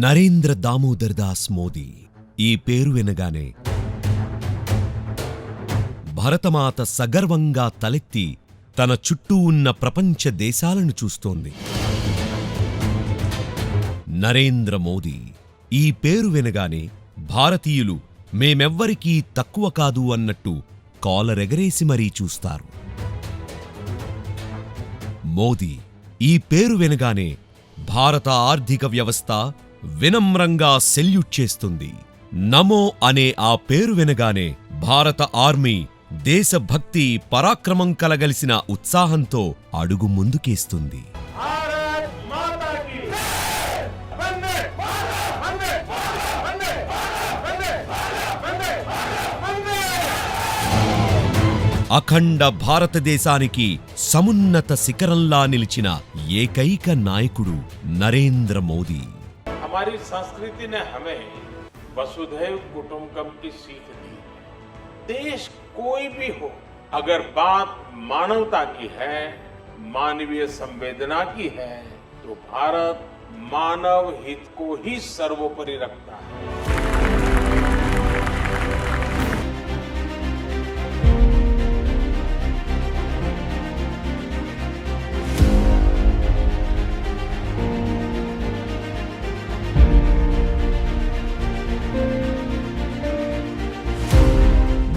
నరేంద్ర దామోదర్ దాస్ మోదీ ఈ పేరు వినగానే భరతమాత సగర్వంగా తలెత్తి తన చుట్టూ ఉన్న ప్రపంచ దేశాలను చూస్తోంది. నరేంద్ర మోదీ ఈ పేరు వినగానే భారతీయులు మేమెవ్వరికీ తక్కువ కాదు అన్నట్టు కాలరెగరేసి మరీ చూస్తారు. మోదీ ఈ పేరు వినగానే భారత ఆర్థిక వ్యవస్థ వినమ్రంగా సెల్యూట్ చేస్తుంది. నమో అనే ఆ పేరు వినగానే భారత ఆర్మీ దేశభక్తి పరాక్రమం కలగలిసిన ఉత్సాహంతో అడుగు ముందుకేస్తుంది. అఖండ భారతదేశానికి సమున్నత శిఖరంలా నిలిచిన ఏకైక నాయకుడు నరేంద్ర మోదీ. हमारी संस्कृति ने हमें वसुधैव कुटुंबकम की सीख दी. देश कोई भी हो, अगर बात मानवता की है, मानवीय संवेदना की है, तो भारत मानव हित को ही सर्वोपरि रखता है.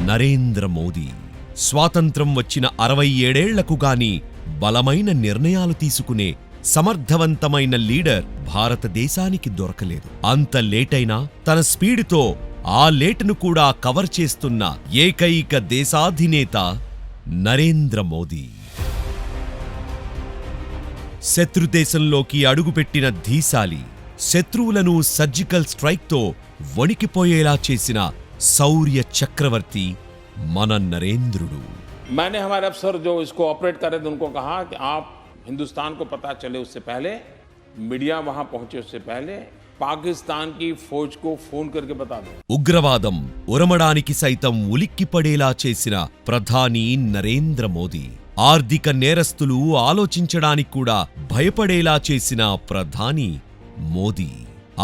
నరేంద్ర మోదీ స్వాతంత్రం వచ్చిన 67 గాని బలమైన నిర్ణయాలు తీసుకునే సమర్థవంతమైన లీడర్ భారతదేశానికి దొరకలేదు. అంత లేటైనా తన స్పీడుతో ఆ లేటును కూడా కవర్ చేస్తున్న ఏకైక దేశాధినేత నరేంద్ర మోదీ. శత్రుదేశంలోకి అడుగుపెట్టిన ధీశాలి, శత్రువులను సర్జికల్ స్ట్రైక్తో వణికిపోయేలా చేసిన శౌర్య చక్రవర్తి మన నరేంద్రుడు. मैंने हमारे अफसर जो इसको ऑपरेट कर रहे थे उनको कहा कि आप हिंदुस्तान को पता चले उससे पहले, मीडिया वहां पहुंचे उससे पहले पाकिस्तान की फौज को फोन करके बता दो. ఉగ్రవాదం ఉరమడానికి సైతం ఉలిక్కిపడేలా చేసిన ప్రధాని నరేంద్ర మోదీ, ఆర్థిక నేరస్తులు ఆలోచించడానికి కూడా భయపడేలా చేసిన ప్రధాని మోదీ.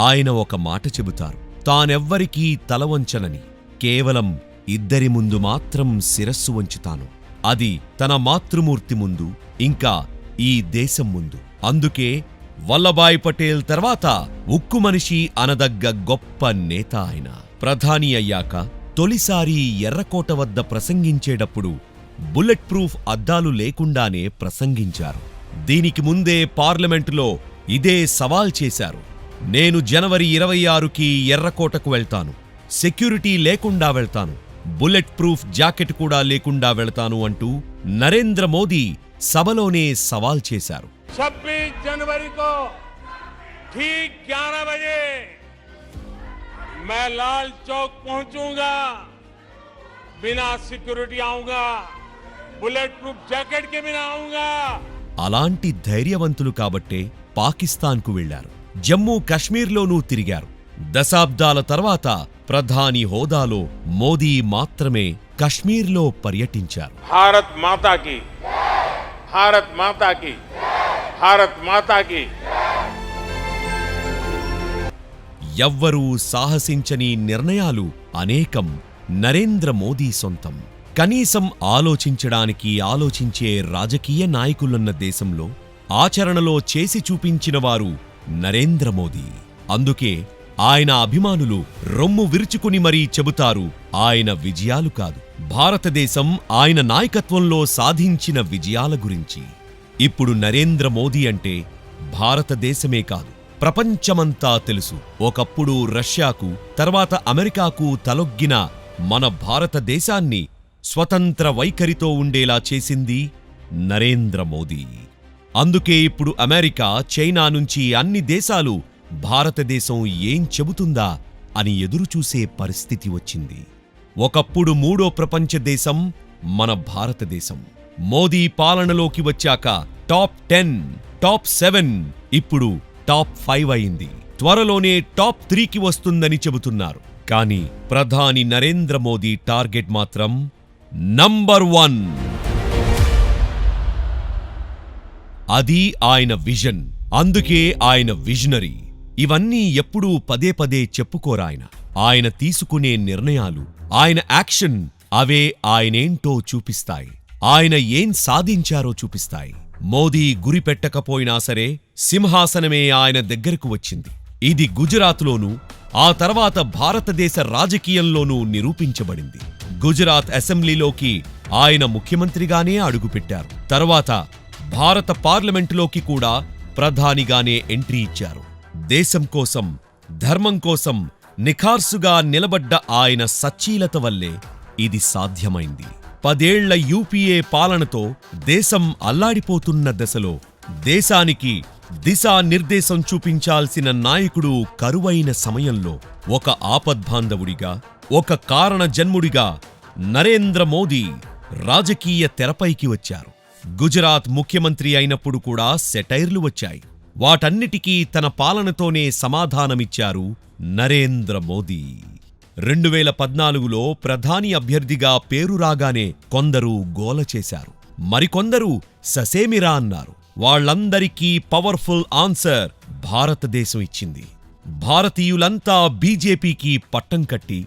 ఆయన ఒక మాట చెబుతారు, తానెవ్వరికీ తలవంచనని, కేవలం ఇద్దరి ముందు మాత్రం శిరస్సు వంచుతాను. అది తన మాతృమూర్తి ముందు, ఇంకా ఈ దేశం ముందు. అందుకే వల్లభాయ్ పటేల్ తర్వాత ఉక్కు మనిషి అనదగ్గ గొప్ప నేత ఆయన. ప్రధాని అయ్యాక తొలిసారి ఎర్రకోట వద్ద ప్రసంగించేటప్పుడు బుల్లెట్ ప్రూఫ్ అద్దాలు లేకుండానే ప్రసంగించారు. దీనికి ముందే పార్లమెంటులో ఇదే సవాల్ చేశారు. నేను జనవరి 26కి ఎర్రకోటకు వెళ్తాను, సెక్యూరిటీ లేకుండా వెళ్తాను, బుల్లెట్ ప్రూఫ్ జాకెట్ కూడా లేకుండా వెళ్తాను అంటూ నరేంద్ర మోదీ సభలోనే సవాల్ చేశారు. 26 जनवरी को ठीक 11 बजे मैं लाल चौक पहुंचूंगा, बिना सिक्योरिटी आऊंगा, बुलेट प्रूफ जैकेट के बिना आऊंगा. అలాంటి ధైర్యవంతులు కాబట్టే పాకిస్తాన్కు వెళ్లారు, జమ్మూ కశ్మీర్లోనూ తిరిగారు. దశాబ్దాల తర్వాత ప్రధాని హోదాలో మోదీ మాత్రమే కశ్మీర్లో పర్యటించారు. भारत माता की, भारत माता की, भारत माता की. ఎవ్వరూ సాహసించని నిర్ణయాలు అనేకం నరేంద్ర మోదీ సొంతం. కనీసం ఆలోచించడానికి ఆలోచించే రాజకీయ నాయకులున్న దేశంలో ఆచరణలో చేసి చూపించినవారు నరేంద్ర మోదీ. అందుకే ఆయన అభిమానులు రొమ్ము విరుచుకుని మరీ చెబుతారు ఆయన విజయాలు కాదు, భారతదేశం ఆయన నాయకత్వంలో సాధించిన విజయాల గురించి. ఇప్పుడు నరేంద్ర మోదీ అంటే భారతదేశమే కాదు, ప్రపంచమంతా తెలుసు. ఒకప్పుడు రష్యాకు, తర్వాత అమెరికాకు తలొగ్గిన మన భారతదేశాన్ని స్వతంత్ర వైఖరితో ఉండేలా చేసింది నరేంద్ర మోదీ. అందుకే ఇప్పుడు అమెరికా, చైనా నుంచి అన్ని దేశాలు భారతదేశం ఏం చెబుతుందా అని ఎదురుచూసే పరిస్థితి వచ్చింది. ఒకప్పుడు మూడో ప్రపంచ దేశం మన భారతదేశం. మోదీ పాలనలోకి వచ్చాక టాప్ 10, టాప్ 7, ఇప్పుడు టాప్ 5 అయింది. త్వరలోనే టాప్ 3కి వస్తుందని చెబుతున్నారు. కానీ ప్రధాని నరేంద్ర మోదీ టార్గెట్ మాత్రం నంబర్ 1. అది ఆయన విజన్. అందుకే ఆయన విజనరీ. ఇవన్నీ ఎప్పుడూ పదే పదే చెప్పుకోరాయన. ఆయన తీసుకునే నిర్ణయాలు, ఆయన యాక్షన్ అవే ఆయనేంటో చూపిస్తాయి. ఆయన ఏం సాధించారో చూపిస్తాయి. మోదీ గురి పెట్టకపోయినా సరే సింహాసనమే ఆయన దగ్గరకు వచ్చింది. ఇది గుజరాత్లోనూ ఆ తర్వాత భారతదేశ రాజకీయంలోనూ నిరూపించబడింది. గుజరాత్ అసెంబ్లీలోకి ఆయన ముఖ్యమంత్రిగానే అడుగుపెట్టారు. తర్వాత భారత పార్లమెంటులోకి కూడా ప్రధానిగానే ఎంట్రీ ఇచ్చారు. దేశం కోసం, ధర్మం కోసం నిఖార్సుగా నిలబడ్డ ఆయన సచ్చీలత వల్లే ఇది సాధ్యమైంది. 10 ఏళ్ల యూపీఏ పాలనతో దేశం అల్లాడిపోతున్న దశలో దేశానికి దిశానిర్దేశం చూపించాల్సిన నాయకుడు కరువైన సమయంలో ఒక ఆపద్బాంధవుడిగా, ఒక కారణజన్ముడిగా నరేంద్ర మోదీ రాజకీయ తెరపైకి వచ్చారు. గుజరాత్ ముఖ్యమంత్రి అయినప్పుడు కూడా సెటైర్లు వచ్చాయి. వాటన్నిటికీ తన పాలనతోనే సమాధానమిచ్చారు నరేంద్ర మోదీ. 2014లో ప్రధాని అభ్యర్థిగా పేరు రాగానే కొందరు గోల చేశారు, మరికొందరు ససేమిరా అన్నారు. వాళ్లందరికీ పవర్ఫుల్ ఆన్సర్ భారతదేశం ఇచ్చింది. భారతీయులంతా బీజేపీకి పట్టం కట్టి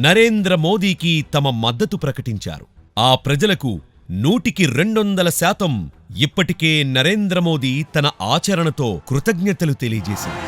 నరేంద్ర మోదీకి తమ మద్దతు ప్రకటించారు. ఆ ప్రజలకు 100% ఇప్పటికే నరేంద్ర మోదీ తన ఆచరణతో కృతజ్ఞతలు తెలియజేశారు.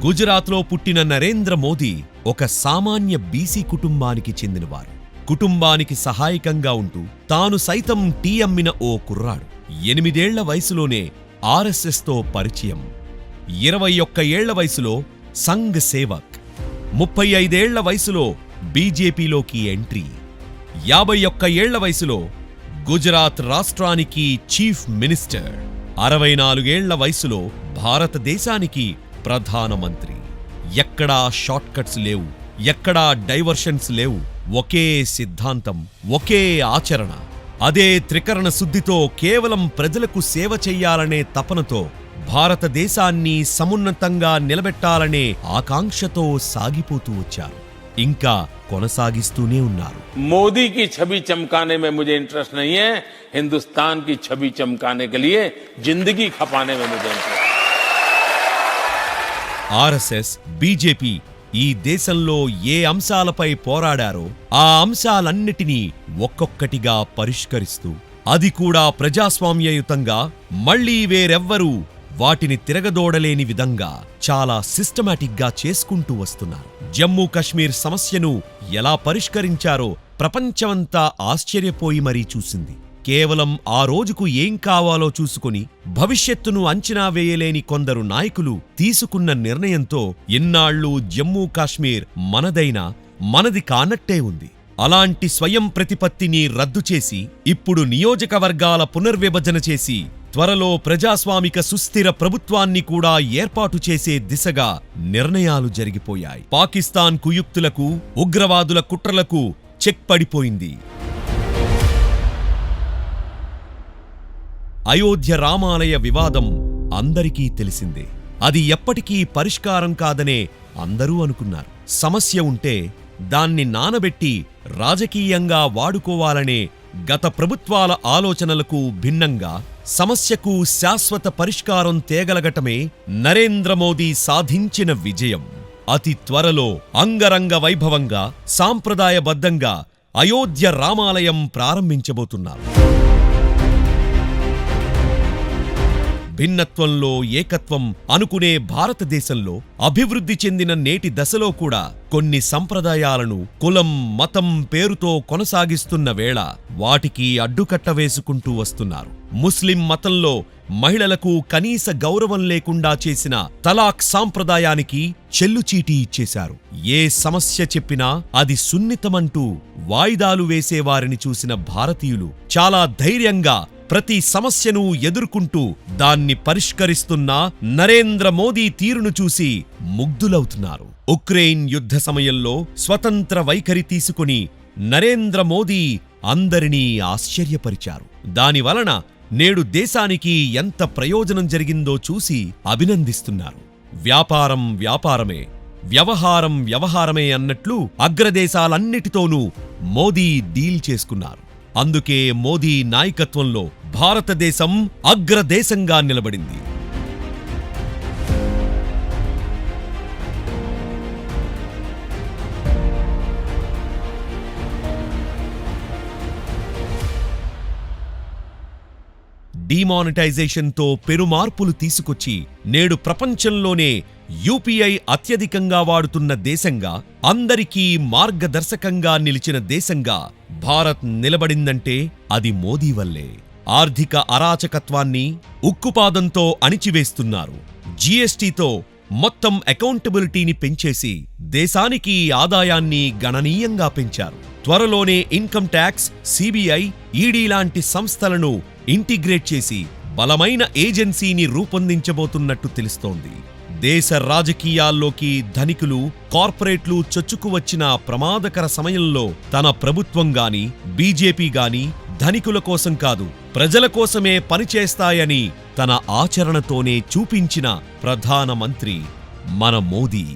గుజరాత్లో పుట్టిన నరేంద్ర మోదీ ఒక సామాన్య బీసీ కుటుంబానికి చెందినవారు. కుటుంబానికి సహాయకంగా ఉంటూ తాను సైతం టీ అమ్మిన ఓ కుర్రాడు. 8 ఏళ్ల వయసులోనే ఆర్ఎస్ఎస్తో పరిచయం. 21 ఏళ్ల వయసులో సంఘ్ సేవక్. 35 ఏళ్ల వయసులో బీజేపీలోకి ఎంట్రీ. 51 ఏళ్ల వయసులో గుజరాత్ రాష్ట్రానికి చీఫ్ మినిస్టర్. 64 ఏళ్ల వయసులో భారతదేశానికి ప్రధానమంత్రి. ఎక్కడా షార్ట్ కట్స్ లేవు, ఎక్కడా డైవర్షన్స్ లేవు. ఒకే సిద్ధాంతం, ఒకే ఆచరణ. అదే త్రికరణ శుద్ధితో కేవలం ప్రజలకు సేవ చెయ్యాలనే తపనతో భారతదేశాన్ని సమున్నతంగా నిలబెట్టాలనే ఆకాంక్షతో సాగిపోతూ వచ్చారు. ఇంకా కొనసాగిస్తూనే ఉన్నారు. मोदी की छवि चमकाने में मुझे इंटरेस्ट नहीं है, हिंदुस्तान की छवि चमकाने के लिए जिंदगी खपाने में मुझे इंटरेस्ट है. ఆర్ఎస్ఎస్, బీజేపీ ఈ దేశంలో ఏ అంశాలపై పోరాడారో ఆ అంశాలన్నిటినీ ఒక్కొక్కటిగా పరిష్కరిస్తూ, అది కూడా ప్రజాస్వామ్యయుతంగా, మళ్లీ వేరెవ్వరూ వాటిని తిరగదోడలేని విధంగా చాలా సిస్టమాటిక్గా చేసుకుంటూ వస్తున్నారు. జమ్మూ కశ్మీర్ సమస్యను ఎలా పరిష్కరించారో ప్రపంచమంతా ఆశ్చర్యపోయి మరీ చూసింది. కేవలం ఆ రోజుకు ఏం కావాలో చూసుకుని భవిష్యత్తును అంచనా వేయలేని కొందరు నాయకులు తీసుకున్న నిర్ణయంతో ఇన్నాళ్లు జమ్మూ కాశ్మీర్ మనదైనా మనది కానట్టే ఉంది. అలాంటి స్వయం ప్రతిపత్తిని రద్దు చేసి ఇప్పుడు నియోజకవర్గాల పునర్విభజన చేసి త్వరలో ప్రజాస్వామిక సుస్థిర ప్రభుత్వాన్ని కూడా ఏర్పాటు చేసే దిశగా నిర్ణయాలు జరిగిపోయాయి. పాకిస్తాన్ కుయుక్తులకు, ఉగ్రవాదుల కుట్రలకు చెక్ పడిపోయింది. అయోధ్య రామాలయ వివాదం అందరికీ తెలిసిందే. అది ఎప్పటికీ పరిష్కారం కాదనే అందరూ అనుకున్నారు. సమస్య ఉంటే దాన్ని నానబెట్టి రాజకీయంగా వాడుకోవాలనే గత ప్రభుత్వాల ఆలోచనలకు భిన్నంగా సమస్యకు శాశ్వత పరిష్కారం తేగలగటమే నరేంద్ర మోదీ సాధించిన విజయం. అతి త్వరలో అంగరంగ వైభవంగా, సాంప్రదాయబద్ధంగా అయోధ్య రామాలయం ప్రారంభించబోతున్నారు. భిన్నత్వంలో ఏకత్వం అనుకునే భారతదేశంలో అభివృద్ధి చెందిన నేటి దశలో కూడా కొన్ని సంప్రదాయాలను కులం, మతం పేరుతో కొనసాగిస్తున్న వేళ వాటికి అడ్డుకట్ట వేసుకుంటూ వస్తున్నారు. ముస్లిం మతంలో మహిళలకు కనీస గౌరవం లేకుండా చేసిన తలాక్ సాంప్రదాయానికి చెల్లుచీటీ ఇచ్చేశారు. ఏ సమస్య చెప్పినా అది సున్నితమంటూ వాయిదాలు వేసేవారిని చూసిన భారతీయులు చాలా ధైర్యంగా ప్రతి సమస్యను ఎదుర్కొంటూ దాన్ని పరిష్కరిస్తున్న నరేంద్ర మోదీ తీరును చూసి ముగ్ధులవుతున్నారు. ఉక్రెయిన్ యుద్ధ సమయంలో స్వతంత్ర వైఖరి తీసుకుని నరేంద్ర మోదీ అందరినీ ఆశ్చర్యపరిచారు. దానివలన నేడు దేశానికి ఎంత ప్రయోజనం జరిగిందో చూసి అభినందిస్తున్నారు. వ్యాపారం వ్యాపారమే, వ్యవహారం వ్యవహారమే అన్నట్లు అగ్రదేశాలన్నిటితోనూ మోదీ డీల్ చేసుకున్నారు. అందుకే మోదీ నాయకత్వంలో భారతదేశం అగ్రదేశంగా నిలబడింది. డీమానిటైజేషన్తో పెరుమార్పులు తీసుకొచ్చి నేడు ప్రపంచంలోనే యూపీఐ అత్యధికంగా వాడుతున్న దేశంగా, అందరికీ మార్గదర్శకంగా నిలిచిన దేశంగా భారత్ నిలబడిందంటే అది మోదీ వల్లే. ఆర్థిక అరాచకత్వాన్ని ఉక్కుపాదంతో అణిచివేస్తున్నారు. జీఎస్టీతో మొత్తం అకౌంటబిలిటీని పెంచేసి దేశానికి ఆదాయాన్ని గణనీయంగా పెంచారు. త్వరలోనే ఇన్కమ్ ట్యాక్స్, సిబిఐ, ఈడీ లాంటి సంస్థలను ఇంటిగ్రేట్ చేసి బలమైన ఏజెన్సీని రూపొందించబోతున్నట్టు తెలుస్తోంది. దేశ రాజకీయాల్లోకి ధనికులు, కార్పొరేట్లు చొచ్చుకువచ్చిన ప్రమాదకర సమయంలో తన ప్రభుత్వం గాని, బీజేపీ గాని ధనికుల కోసం కాదు, ప్రజల కోసమే పనిచేస్తాయని తన ఆచరణతోనే చూపించిన ప్రధానమంత్రి మన మోదీ.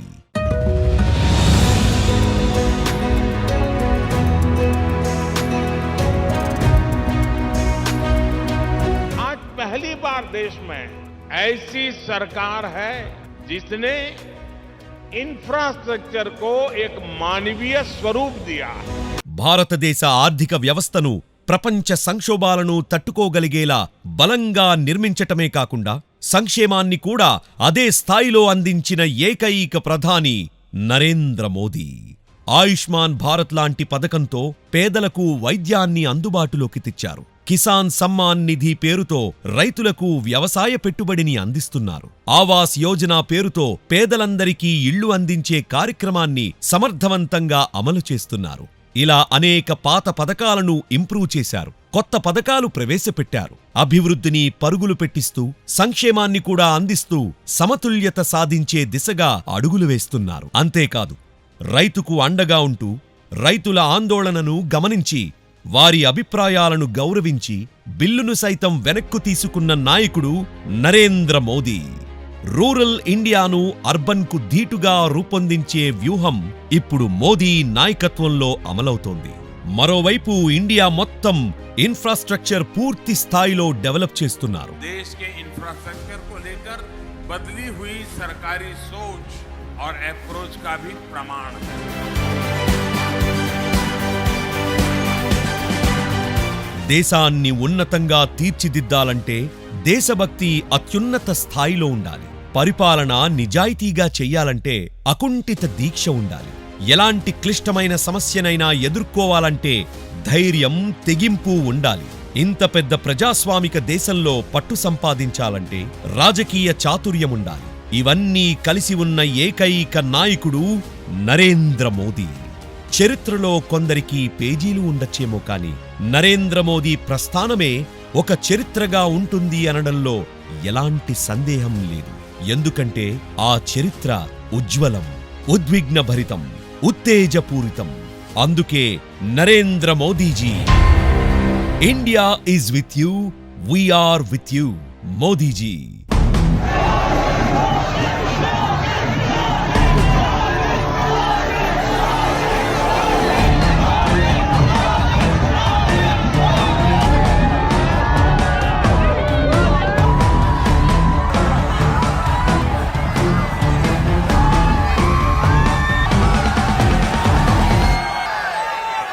पहली बार देश में ऐसी सरकार है जिसने इंफ्रास्ट्रक्चर को एक मानवीय स्वरूप दिया. భారతదేశ ఆర్థిక వ్యవస్థను ప్రపంచ సంక్షోభాలను తట్టుకోగలిగేలా బలంగా నిర్మించటమే కాకుండా సంక్షేమాన్ని కూడా అదే స్థాయిలో అందించిన ఏకైక ప్రధాని నరేంద్ర మోదీ. ఆయుష్మాన్ భారత్ లాంటి పథకంతో పేదలకు వైద్యాన్ని అందుబాటులోకి తెచ్చారు. కిసాన్ సమ్మాన్ నిధి పేరుతో రైతులకు వ్యవసాయ పెట్టుబడిని అందిస్తున్నారు. ఆవాస్ యోజన పేరుతో పేదలందరికీ ఇళ్లు అందించే కార్యక్రమాన్ని సమర్థవంతంగా అమలు చేస్తున్నారు. ఇలా అనేక పాత పథకాలను ఇంప్రూవ్ చేశారు. కొత్త పథకాలు ప్రవేశపెట్టారు. అభివృద్ధిని పరుగులు పెట్టిస్తూ సంక్షేమాన్ని కూడా అందిస్తూ సమతుల్యత సాధించే దిశగా అడుగులు వేస్తున్నారు. అంతేకాదు, రైతుకు అండగా ఉంటూ రైతుల ఆందోళనను గమనించి వారి అభిప్రాయాలను గౌరవించి బిల్లును సైతం వెనక్కు తీసుకున్న నాయకుడు నరేంద్ర మోదీ. రూరల్ ఇండియాను అర్బన్కు ధీటుగా రూపొందించే వ్యూహం ఇప్పుడు మోదీ నాయకత్వంలో అమలవుతోంది. మరోవైపు ఇండియా మొత్తం ఇన్ఫ్రాస్ట్రక్చర్ పూర్తి స్థాయిలో డెవలప్ చేస్తున్నారు. देश के इंफ्रास्ट्रक्चर को लेकर बदली हुई सरकारी सोच और अप्रोच का भी प्रमाण है. దేశాన్ని ఉన్నతంగా తీర్చిదిద్దాలంటే దేశభక్తి అత్యున్నత స్థాయిలో ఉండాలి. పరిపాలన నిజాయితీగా చెయ్యాలంటే అకుంఠిత దీక్ష ఉండాలి. ఎలాంటి క్లిష్టమైన సమస్యనైనా ఎదుర్కోవాలంటే ధైర్యం, తెగింపు ఉండాలి. ఇంత పెద్ద ప్రజాస్వామిక దేశంలో పట్టు సంపాదించాలంటే రాజకీయ చాతుర్యముండాలి. ఇవన్నీ కలిసి ఉన్న ఏకైక నాయకుడు నరేంద్ర మోదీ. చరిత్రలో కొందరికి పేజీలు ఉండొచ్చేమో కాని నరేంద్ర మోదీ ప్రస్థానమే ఒక చరిత్రగా ఉంటుంది అనడంలో ఎలాంటి సందేహం లేదు. ఎందుకంటే ఆ చరిత్ర ఉజ్వలం, ఉద్విగ్నభరితం, ఉత్తేజపూరితం. అందుకే Narendra Modiji, India is with you, we are with you, Modiji.